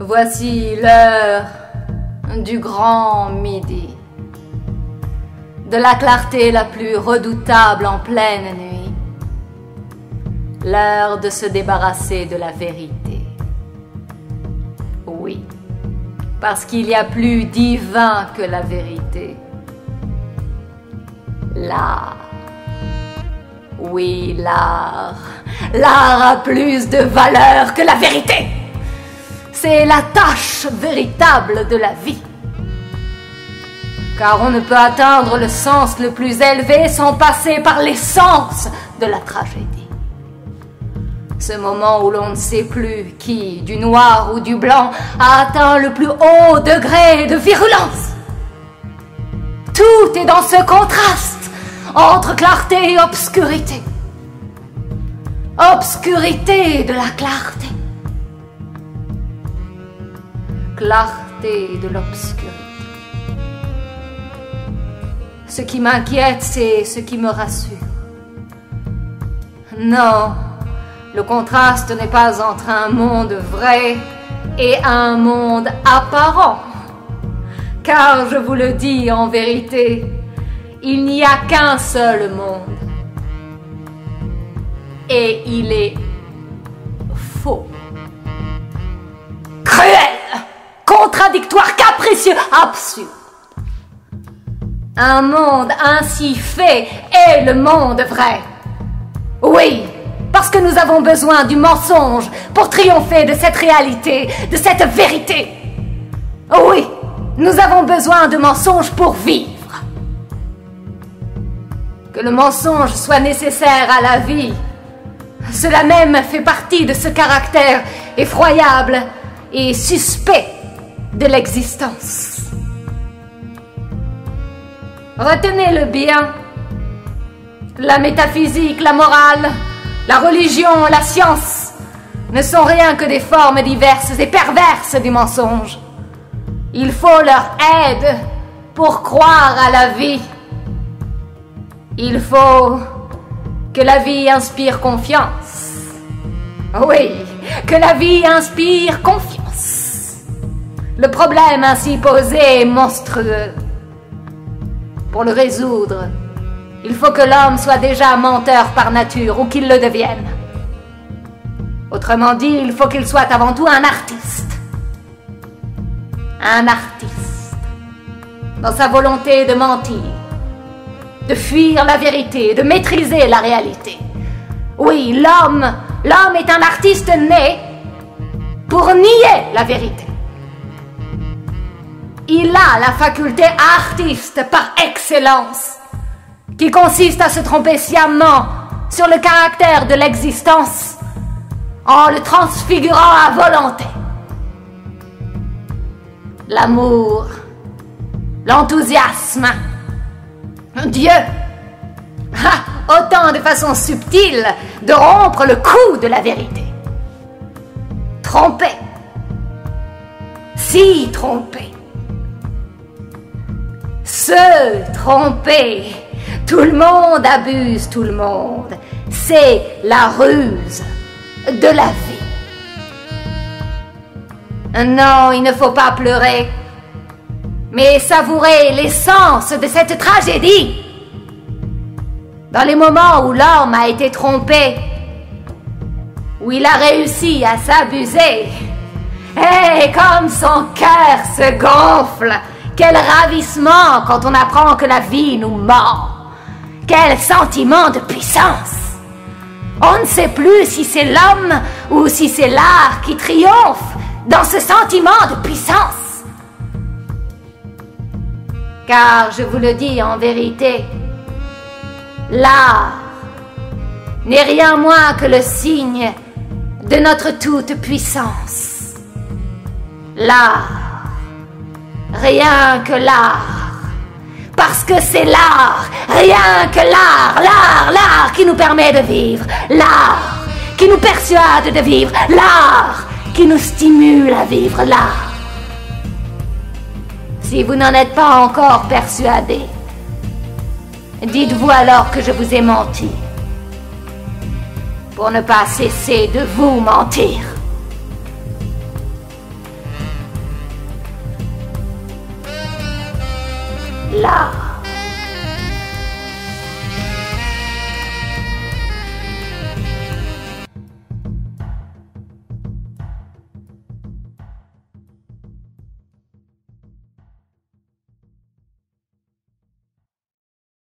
Voici l'heure du grand midi, de la clarté la plus redoutable en pleine nuit, l'heure de se débarrasser de la vérité. Oui, parce qu'il y a plus divin que la vérité. L'art. Oui, l'art. L'art a plus de valeur que la vérité. C'est la tâche véritable de la vie. Car on ne peut atteindre le sens le plus élevé sans passer par l'essence de la tragédie. Ce moment où l'on ne sait plus qui, du noir ou du blanc, a atteint le plus haut degré de virulence. Tout est dans ce contraste entre clarté et obscurité. Obscurité de la clarté. Clarté de l'obscurité. Ce qui m'inquiète, c'est ce qui me rassure. Non, le contraste n'est pas entre un monde vrai et un monde apparent. Car je vous le dis en vérité, il n'y a qu'un seul monde. Et il est faux. Cruel, contradictoire, capricieux, absurde. Un monde ainsi fait est le monde vrai. Oui, parce que nous avons besoin du mensonge pour triompher de cette réalité, de cette vérité. Oui, nous avons besoin de mensonges pour vivre. Que le mensonge soit nécessaire à la vie, cela même fait partie de ce caractère effroyable et suspect de l'existence. Retenez-le bien. La métaphysique, la morale, la religion, la science ne sont rien que des formes diverses et perverses du mensonge. Il faut leur aide pour croire à la vie. Il faut que la vie inspire confiance. Oui, que la vie inspire confiance. Le problème ainsi posé est monstrueux. Pour le résoudre, il faut que l'homme soit déjà menteur par nature ou qu'il le devienne. Autrement dit, il faut qu'il soit avant tout un artiste. Un artiste. Dans sa volonté de mentir, de fuir la vérité, de maîtriser la réalité. Oui, l'homme est un artiste né pour nier la vérité. Il a la faculté artiste par excellence, qui consiste à se tromper sciemment sur le caractère de l'existence en le transfigurant à volonté. L'amour, l'enthousiasme, Dieu, autant de façons subtiles de rompre le cou de la vérité. Tromper, si tromper, se tromper. Tout le monde abuse tout le monde. C'est la ruse de la vie. Non, il ne faut pas pleurer, mais savourer l'essence de cette tragédie. Dans les moments où l'homme a été trompé, où il a réussi à s'abuser, et comme son cœur se gonfle, quel ravissement quand on apprend que la vie nous ment. Quel sentiment de puissance. On ne sait plus si c'est l'homme ou si c'est l'art qui triomphe dans ce sentiment de puissance. Car je vous le dis en vérité, l'art n'est rien moins que le signe de notre toute-puissance. L'art, rien que l'art. Parce que c'est l'art, rien que l'art qui nous permet de vivre, l'art qui nous persuade de vivre, l'art qui nous stimule à vivre, l'art. Si vous n'en êtes pas encore persuadé, dites-vous alors que je vous ai menti, pour ne pas cesser de vous mentir. là.